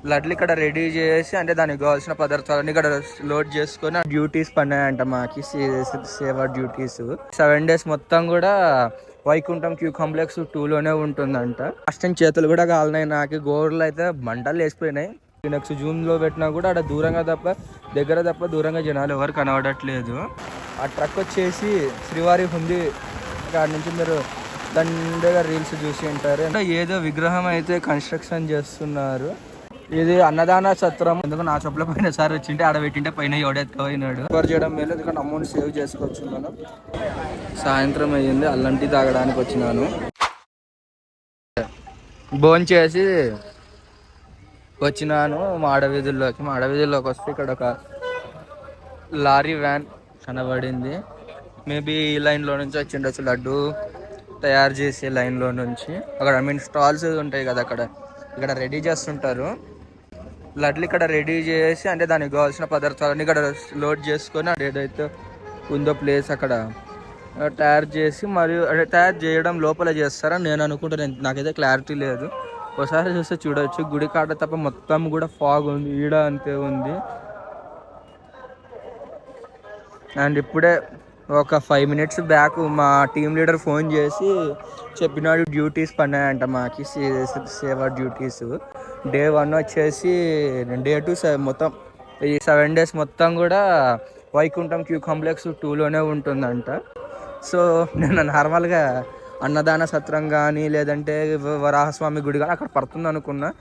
లడ్లు ఇక్కడ రెడీ చేసి అంటే దానికి కావాల్సిన పదార్థాలన్నీ ఇక్కడ లోడ్ చేసుకొని డ్యూటీస్ పన్నాయంట మాకి, సేవా డ్యూటీస్. 7 days మొత్తం కూడా వైకుంఠం క్యూ కాంప్లెక్స్ 2లోనే ఉంటుందంట. ఫస్ట్ చేతులు కూడా కాలినాయి నాకు, గోర్లు అయితే మంటలు వేసిపోయినాయి. నెక్స్ట్ జూమ్ లో పెట్టినా కూడా అక్కడ దూరంగా తప్ప దగ్గర తప్ప దూరంగా జనాలు ఎవరు కనబడట్లేదు. ఆ ట్రక్ వచ్చేసి శ్రీవారి హుందీ దాని నుంచి మీరు దండగా రీల్స్ చూసి ఉంటారు. ఏదో విగ్రహం అయితే కన్స్ట్రక్షన్ చేస్తున్నారు. ఇది అన్నదాన సత్రం. ఎందుకు నా చెప్పుల పైన సార్ వచ్చింటే ఆడ పెట్టింటే పైన ఎవడెత్తుకుపోయినాడు. కవర్ చేయడం మేలు, ఎందుకంటే అమౌంట్ సేవ్ చేసుకోవచ్చు మనం. సాయంత్రం అయ్యింది, అల్లం టీ తాగడానికి వచ్చినాను. భోంచేసి వచ్చినాను మాడవీధుల్లోకి వస్తే ఇక్కడ ఒక లారీ వ్యాన్ కనబడింది. మేబీ ఈ లైన్లో నుంచి వచ్చిండొచ్చు, లడ్డు తయారు చేసే లైన్లో నుంచి. అక్కడ స్టాల్స్ ఉంటాయి కదా, ఇక్కడ రెడీ చేస్తుంటారు లడ్లు. ఇక్కడ రెడీ చేసి అంటే దానికి కావాల్సిన పదార్థాలన్నీ ఇక్కడ లోడ్ చేసుకొని ఏదైతే ఉందో ప్లేస్ అక్కడ తయారు చేసి, మరియు అంటే తయారు చేయడం లోపల చేస్తారని నేను అనుకుంటాను. నాకైతే క్లారిటీ లేదు. ఒకసారి చూస్తే చూడవచ్చు. గుడి కాడ తప్ప మొత్తం కూడా ఫాగ్ ఉంది, ఈడ అంతే ఉంది. అండ్ ఇప్పుడే ఒక 5 minutes బ్యాక్ మా టీం లీడర్ ఫోన్ చేసి చెప్పినాడు డ్యూటీస్ పన్నాయంట మాకి, సేవా డ్యూటీస్. Day 1 వచ్చేసి, Day 2 మొత్తం ఈ 7 days మొత్తం కూడా వైకుంఠం క్యూ కాంప్లెక్స్ 2లోనే ఉంటుందంట. సో నేను నార్మల్గా అన్నదాన సత్రం కానీ లేదంటే వరాహస్వామి గుడి కానీ అక్కడ పడుతుంది అనుకున్నా.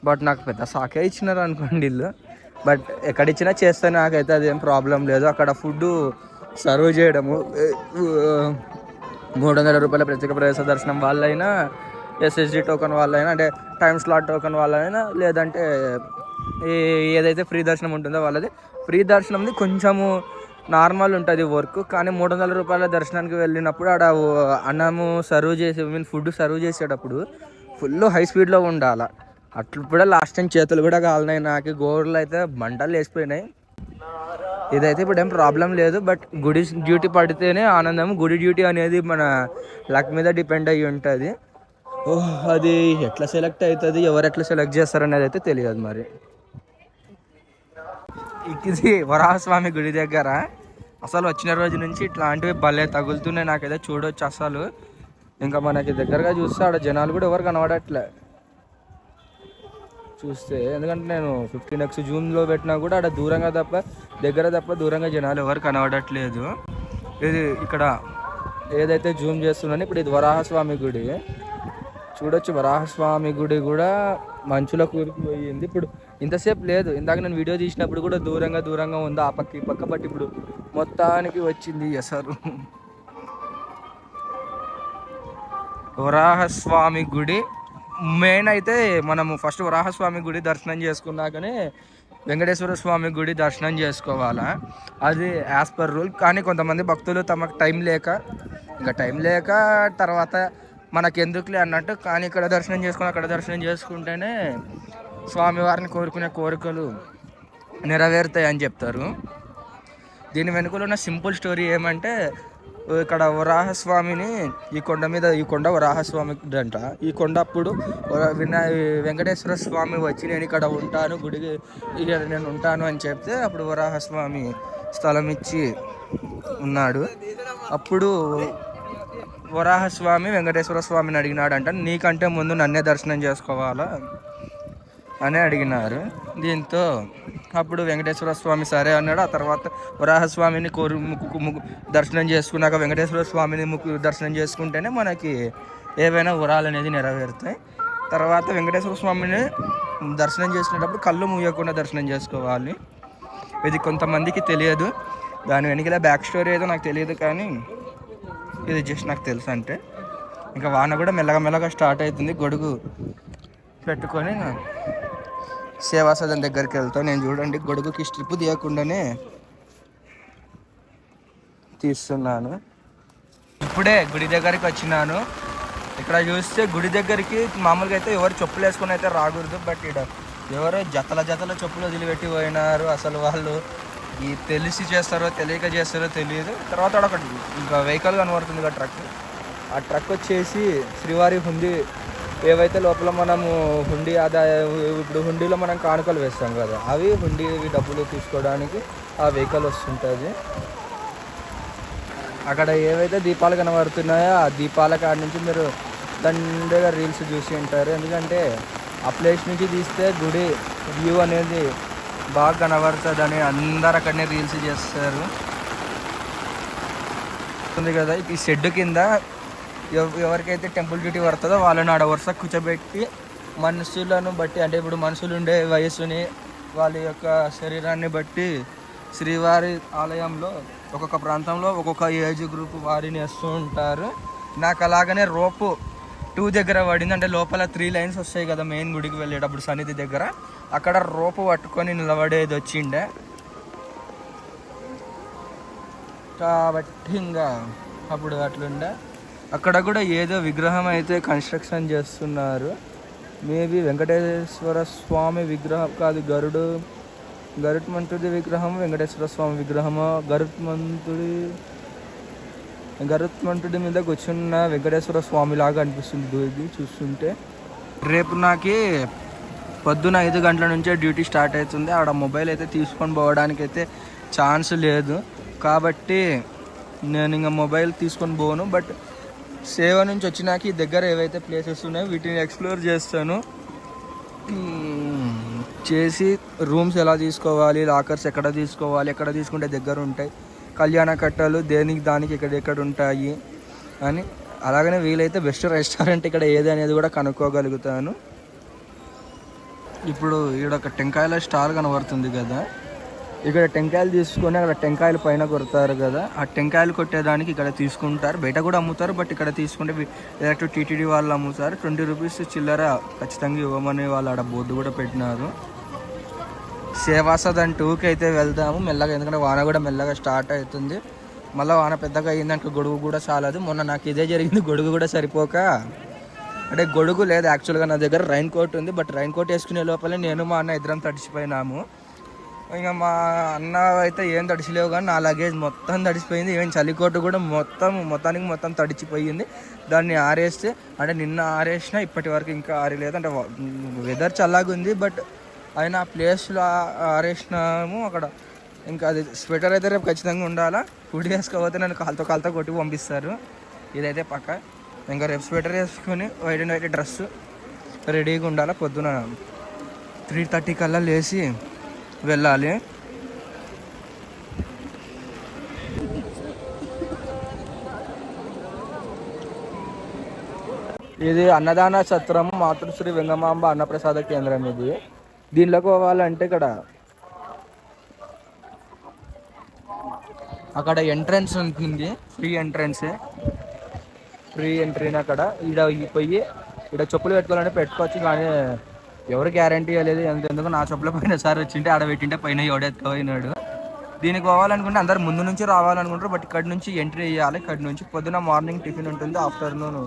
బట్ నాకు పెద్ద సాకే ఇచ్చినారు అనుకోండి వీళ్ళు. బట్ ఎక్కడిచ్చినా చేస్తే నాకైతే అదేం ప్రాబ్లం లేదు. అక్కడ ఫుడ్ సర్వ్ చేయడము 300 రూపాయల ప్రత్యేక ప్రవేశ దర్శనం వాళ్ళైనా, SSD టోకెన్ వాళ్ళైనా, అంటే టైం స్లాట్ టోకెన్ వాళ్ళైనా, లేదంటే ఏదైతే ఫ్రీ దర్శనం ఉంటుందో వాళ్ళది. ఫ్రీ దర్శనంది కొంచెము నార్మల్ ఉంటుంది వర్క్, కానీ 300 రూపాయల దర్శనానికి వెళ్ళినప్పుడు ఆడ అన్నము సర్వ్ చేసి ఫుడ్ సర్వ్ చేసేటప్పుడు ఫుల్ హై స్పీడ్లో ఉండాలి. అట్లు కూడా లాస్ట్ టైం చేతులు కూడా కాలినాయి నాకు, గోర్లు అయితే మంటలు వేసిపోయినాయి. ఇదైతే ఇప్పుడు ఏం ప్రాబ్లం లేదు. బట్ గుడి డ్యూటీ పడితేనే ఆనందం. గుడి డ్యూటీ అనేది మన లక్ మీద డిపెండ్ అయ్యి ఉంటుంది. అది ఎట్లా సెలెక్ట్ అవుతుంది, ఎవరు ఎట్లా సెలెక్ట్ చేస్తారనేది అయితే తెలియదు. మరి ఇది వరాహస్వామి గుడి దగ్గర అసలు వచ్చిన రోజు నుంచి ఇట్లాంటివి భలే తగులుతున్నాయి నాకైతే, చూడొచ్చు అసలు. ఇంకా మనకి దగ్గరగా చూస్తే ఆడ జనాలు కూడా ఎవరు కనబడట్లే చూస్తే. ఎందుకంటే నేను 15x జూమ్లో పెట్టినా కూడా ఆడ దూరంగా తప్ప దగ్గర తప్ప దూరంగా జనాలు ఎవరు కనబడట్లేదు. ఇది ఇక్కడ ఏదైతే జూమ్ చేస్తున్నానో ఇప్పుడు ఇది వరాహస్వామి గుడి చూడొచ్చు. వరాహస్వామి గుడి కూడా మంచులో కూరుకుపోయింది. ఇప్పుడు ఇంతసేపు లేదు, ఇందాక నేను వీడియో తీసినప్పుడు కూడా దూరంగా ఉంది ఆ పక్క ఈ పక్క. బట్ ఇప్పుడు మొత్తానికి వచ్చింది అసలు. వరాహస్వామి గుడి మెయిన్ అయితే మనము ఫస్ట్ వరాహస్వామి గుడి దర్శనం చేసుకున్నాకనే వెంకటేశ్వర స్వామి గుడి దర్శనం చేసుకోవాలా, అది యాజ్ పర్ రూల్. కానీ కొంతమంది భక్తులు తమకు టైం లేక తర్వాత మనకెందుకులే అన్నట్టు, కానీ ఇక్కడ దర్శనం చేసుకుని అక్కడ దర్శనం చేసుకుంటేనే స్వామివారిని కోరుకునే కోరికలు నెరవేరుతాయి అని చెప్తారు. దీని వెనుకలో ఉన్న సింపుల్ స్టోరీ ఏమంటే, ఇక్కడ వరాహస్వామిని ఈ కొండ వరాహస్వామి అంట. ఈ కొండ అప్పుడు వెంకటేశ్వర స్వామి వచ్చి నేను ఇక్కడ ఉంటాను, గుడికి నేను ఉంటాను అని చెప్తే అప్పుడు వరాహస్వామి స్థలం ఇచ్చి ఉన్నాడు. అప్పుడు వరాహస్వామి వెంకటేశ్వర స్వామిని అడిగినాడంట, నీకంటే ముందు నన్నే దర్శనం చేసుకోవాలా అని అడిగినారు. దీంతో అప్పుడు వెంకటేశ్వర స్వామి సరే అన్నాడు. ఆ తర్వాత వరాహస్వామిని దర్శనం చేసుకున్నాక వెంకటేశ్వర స్వామిని దర్శనం చేసుకుంటేనే మనకి ఏవైనా వరాలు అనేది నెరవేరుతాయి. తర్వాత వెంకటేశ్వర స్వామిని దర్శనం చేసినప్పుడు కళ్ళు మూయకుండా దర్శనం చేసుకోవాలి. ఇది కొంతమందికి తెలియదు, దాని వెనుకల బ్యాక్ స్టోరీ ఏదో నాకు తెలియదు, కానీ ఇది జస్ట్ నాకు తెలుసు. అంటే ఇంకా వాన కూడా మెల్లగా స్టార్ట్ అవుతుంది. గొడుగు పెట్టుకొని సేవా సదన్ దగ్గరికి వెళ్తాను. నేను చూడండి గొడుగుకి స్ట్రిప్ తీయకుండానే తీస్తున్నాను. ఇప్పుడే గుడి దగ్గరికి వచ్చినాను. ఇక్కడ చూస్తే గుడి దగ్గరికి మామూలుగా అయితే ఎవరు చెప్పులు వేసుకొని అయితే రాకూడదు. బట్ ఇక్కడ ఎవరో జతల చెప్పులు వదిలిపెట్టి పోయినారు. అసలు వాళ్ళు ఈ తెలిసి చేస్తారో తెలియక చేస్తారో తెలియదు. తర్వాత ఒక ఇంకా వెహికల్ కనబడుతుంది, ట్రక్. ఆ ట్రక్ వచ్చేసి శ్రీవారి హుందీ ఏవైతే లోపల మనము హుండీ ఆదాయం, ఇప్పుడు హుండీలో మనం కానుకలు వేస్తాం కదా, అవి హుండీ డబ్బులు తీసుకోవడానికి ఆ వెహికల్ వస్తుంటుంది. అక్కడ ఏవైతే దీపాలు కనబడుతున్నాయో ఆ దీపాల కాడ నుంచి మీరు దండగా రీల్స్ చూసి ఉంటారు. ఎందుకంటే ఆ ప్లేస్ నుంచి తీస్తే గుడి వ్యూ అనేది బాగా కనబడుతుందని అందరు అక్కడనే రీల్స్ చేస్తారు. ఉంది కదా ఈ షెడ్ కింద ఎవరికైతే టెంపుల్ డ్యూటీ పడుతుందో వాళ్ళని ఆడ వరుస కూర్చోబెట్టి మనుషులను బట్టి, అంటే ఇప్పుడు మనుషులు ఉండే వయస్సుని వాళ్ళ యొక్క శరీరాన్ని బట్టి శ్రీవారి ఆలయంలో ఒక్కొక్క ప్రాంతంలో ఒక్కొక్క ఏజ్ గ్రూప్ వారిని వేస్తూ ఉంటారు. నాకు అలాగనే రోపు 2 దగ్గర పడింది. అంటే లోపల 3 లైన్స్ వస్తాయి కదా మెయిన్ గుడికి వెళ్ళేటప్పుడు సన్నిధి దగ్గర, అక్కడ రోపు పట్టుకొని నిలబడేది వచ్చిండే. కాబట్టి ఇంకా అప్పుడు అట్లుండే. అక్కడ కూడా ఏదో విగ్రహం అయితే కన్స్ట్రక్షన్ చేస్తున్నారు. మేబీ వెంకటేశ్వర స్వామి విగ్రహం కాదు, గరుత్మంతుడి విగ్రహం, వెంకటేశ్వర స్వామి విగ్రహము. గరుత్మంతుడి మీద కూర్చున్న వెంకటేశ్వర స్వామి లాగా అనిపిస్తుంది ఇది చూస్తుంటే. రేపు నాకు పొద్దున 5 గంటల నుంచే డ్యూటీ స్టార్ట్ అవుతుంది. ఆడ మొబైల్ అయితే తీసుకొని పోవడానికి అయితే ఛాన్స్ లేదు. కాబట్టి నేను ఇంకా మొబైల్ తీసుకొని పోను. బట్ సేవ నుంచి వచ్చినాక ఈ దగ్గర ఏవైతే ప్లేసెస్ ఉన్నాయో వీటిని ఎక్స్ప్లోర్ చేస్తాను. చేసి రూమ్స్ ఎలా తీసుకోవాలి, లాకర్స్ ఎక్కడ తీసుకోవాలి, ఎక్కడ తీసుకుంటే దగ్గర ఉంటాయి, కళ్యాణ కట్టలు దేనికి దానికి ఎక్కడ ఉంటాయి అని, అలాగనే వీలైతే బెస్ట్ రెస్టారెంట్ ఇక్కడ ఏది అనేది కూడా కనుక్కోగలుగుతాను. ఇప్పుడు ఇక్కడ ఒక టెంకాయల స్టాల్ కనబడుతుంది కదా, ఇక్కడ టెంకాయలు తీసుకొని అక్కడ టెంకాయలు పైన కొడతారు కదా, ఆ టెంకాయలు కొట్టేదానికి ఇక్కడ తీసుకుంటారు. బయట కూడా అమ్ముతారు, బట్ ఇక్కడ తీసుకుంటే డైరెక్ట్ టీటీడీ వాళ్ళు అమ్ముతారు. 20 రూపీస్ చిల్లర ఖచ్చితంగా ఇవ్వమని వాళ్ళు ఆడ బోర్డు కూడా పెట్టినారు. సేవాసదన్ 2కి అయితే వెళ్దాము మెల్లగా, ఎందుకంటే వాన కూడా మెల్లగా స్టార్ట్ అవుతుంది. మళ్ళీ వాన పెద్దగా అయ్యిందంటే గొడుగు కూడా చాలదు. మొన్న నాకు ఇదే జరిగింది, గొడుగు కూడా సరిపోక, అంటే గొడుగు లేదు యాక్చువల్గా నా దగ్గర, రైన్ కోట్ ఉంది. బట్ రైన్ కోట్ వేసుకునే లోపలే నేను మా అన్న ఇద్దరం తడిచిపోయినాము. ఇంకా మా అన్న అయితే ఏం తడిచిలేవు, కానీ నా లగేజ్ మొత్తం తడిచిపోయింది. ఈవెన్ చలికోటు కూడా మొత్తం తడిచిపోయింది. దాన్ని ఆరేస్తే, అంటే నిన్న ఆరేసిన ఇప్పటి వరకు ఇంకా ఆరలేదు. అంటే వెదర్ చల్లగా ఉంది, బట్ అయినా ఆ ప్లేస్లో ఆరేసినాము అక్కడ. ఇంకా అది స్వెటర్ అయితే రేపు ఖచ్చితంగా ఉండాలా. ఫుడ్ వేసుకోకపోతే నన్ను కాలుతో కొట్టి పంపిస్తారు. ఇదైతే పక్క. ఇంకా రేపు స్వెటర్ వేసుకొని వైట్ అండ్ వైట్ డ్రెస్ రెడీగా ఉండాలి. పొద్దున 3:30 కల్లా లేచి వెళ్ళాలి. ఇది అన్నదాన సత్రము మాతృశ్రీ వెంగమాంబ అన్నప్రసాద కేంద్రం. ఇది దీనిలోకి పోవాలంటే అక్కడ ఎంట్రన్స్ ఉంటుంది, ఫ్రీ ఎంట్రీని. అక్కడ పోయి ఇక్కడ చెప్పులు పెట్టుకోవాలంటే పెట్టుకోవచ్చు, కానీ ఎవరు గ్యారంటీ లేదు. ఎందుకు నా చెప్పుల పైన సార్ వచ్చింటే ఆడ పెట్టింటే పైన ఎవడెత్తుకుపోయినాడు. దీనికి పోవాలనుకుంటే అందరు ముందు నుంచి రావాలనుకుంటారు, బట్ ఇక్కడ నుంచి ఎంట్రీ చేయాలి. ఇక్కడ నుంచి పొద్దున మార్నింగ్ టిఫిన్ ఉంటుంది, ఆఫ్టర్నూన్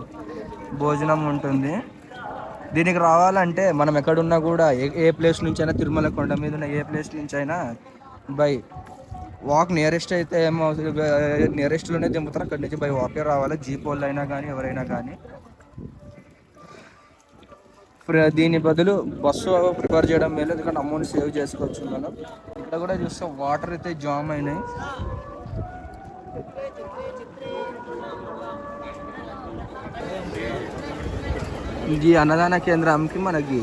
భోజనం ఉంటుంది. దీనికి రావాలంటే మనం ఎక్కడున్నా కూడా ఏ ప్లేస్ నుంచి అయినా, తిరుమల కొండ మీద ఉన్న ఏ ప్లేస్ నుంచి అయినా బై వాక్ నియరెస్ట్ అయితే ఏమో నియరెస్ట్లోనే దింపుతారు. అక్కడి నుంచి బై వాకే రావాలి. జీప్ వాళ్ళు అయినా కానీ ఎవరైనా కానీ. దీని బదులు బస్సు ప్రిఫర్ చేయడం మేలు, ఎందుకంటే అమౌంట్ సేవ్ చేసుకోవచ్చు మనం. ఇక్కడ కూడా చూస్తే వాటర్ అయితే జామ్ అయినాయి. ఈ అన్నదాన కేంద్రంకి మనకి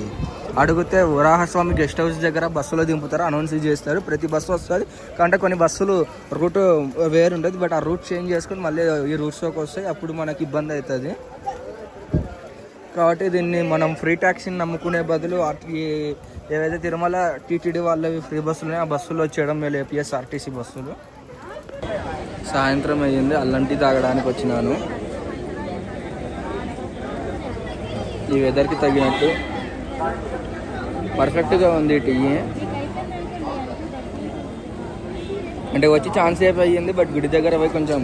అడిగితే వరాహస్వామి గెస్ట్ హౌస్ దగ్గర బస్సులో దింపుతారు, అనౌన్స్ చేస్తారు. ప్రతి బస్సు వస్తుంది, అంటే కొన్ని బస్సులు రూట్ వేరు ఉంటుంది, బట్ ఆ రూట్ చేంజ్ చేసుకొని మళ్ళీ ఈ రూట్స్లోకి వస్తాయి. అప్పుడు మనకి ఇబ్బంది అవుతుంది. కాబట్టి దీన్ని మనం ఫ్రీ ట్యాక్సీని నమ్ముకునే బదులు ఏవైతే తిరుమల టీటీడీ వాళ్ళవి ఫ్రీ బస్సులు ఉన్నాయో ఆ బస్సులో వచ్చేయడం మేలు, ఏపీఎస్ఆర్టీసీ బస్సులు. సాయంత్రం అయ్యింది, అల్లం టీ తాగడానికి వచ్చినాను. ఈ వెదర్కి తగినట్టు పర్ఫెక్ట్గా ఉంది టీ. అంటే వచ్చి ఛాన్స్ సేపు అయ్యింది, బట్ గుడి దగ్గర పోయి కొంచెం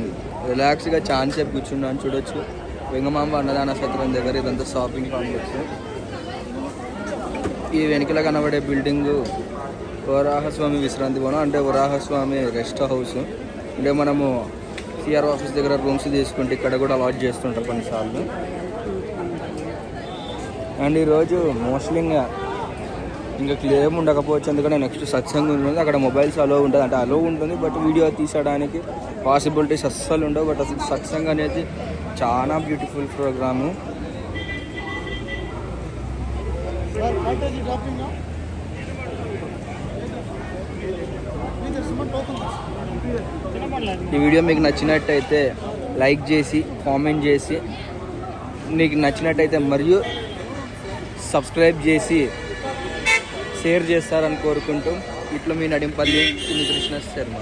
రిలాక్స్గా ఛాన్స్ సేపు కూర్చున్నాను. చూడొచ్చు వెంగమాంబ అన్నదాన సత్రం దగ్గర ఇదంతా షాపింగ్ కాంప్లెక్స్. ఈ వెనుకల కనబడే బిల్డింగు వరాహస్వామి విశ్రాంతి భవనం, అంటే వరాహస్వామి రెస్ట్ హౌస్. అంటే మనము సిఆర్ ఆఫీస్ దగ్గర రూమ్స్ తీసుకుంటే ఇక్కడ కూడా అలాట్ చేస్తుంటారు కొన్నిసార్లు. అండ్ ఈరోజు మోస్ట్లీ ఇంకా క్లియర్ ఉండకపోవచ్చు, ఎందుకంటే నెక్స్ట్ సత్సంగ్ ఉంటుంది, అక్కడ మొబైల్స్ అలో ఉంటుంది, అంటే అలో ఉంటుంది బట్ వీడియో తీసడానికి పాసిబిలిటీస్ అస్సలు ఉండవు. బట్ అసలు సత్సంగ్ అనేది చాలా బ్యూటిఫుల్ ప్రోగ్రాము. ఈ వీడియో మీకు నచ్చినట్టయితే లైక్ చేసి కామెంట్ చేసి, మీకు నచ్చినట్టయితే మరియు సబ్స్క్రైబ్ చేసి షేర్ చేస్తారని కోరుకుంటూ ఇట్లా మీ నడింపల్లి కృష్ణ శర్మ.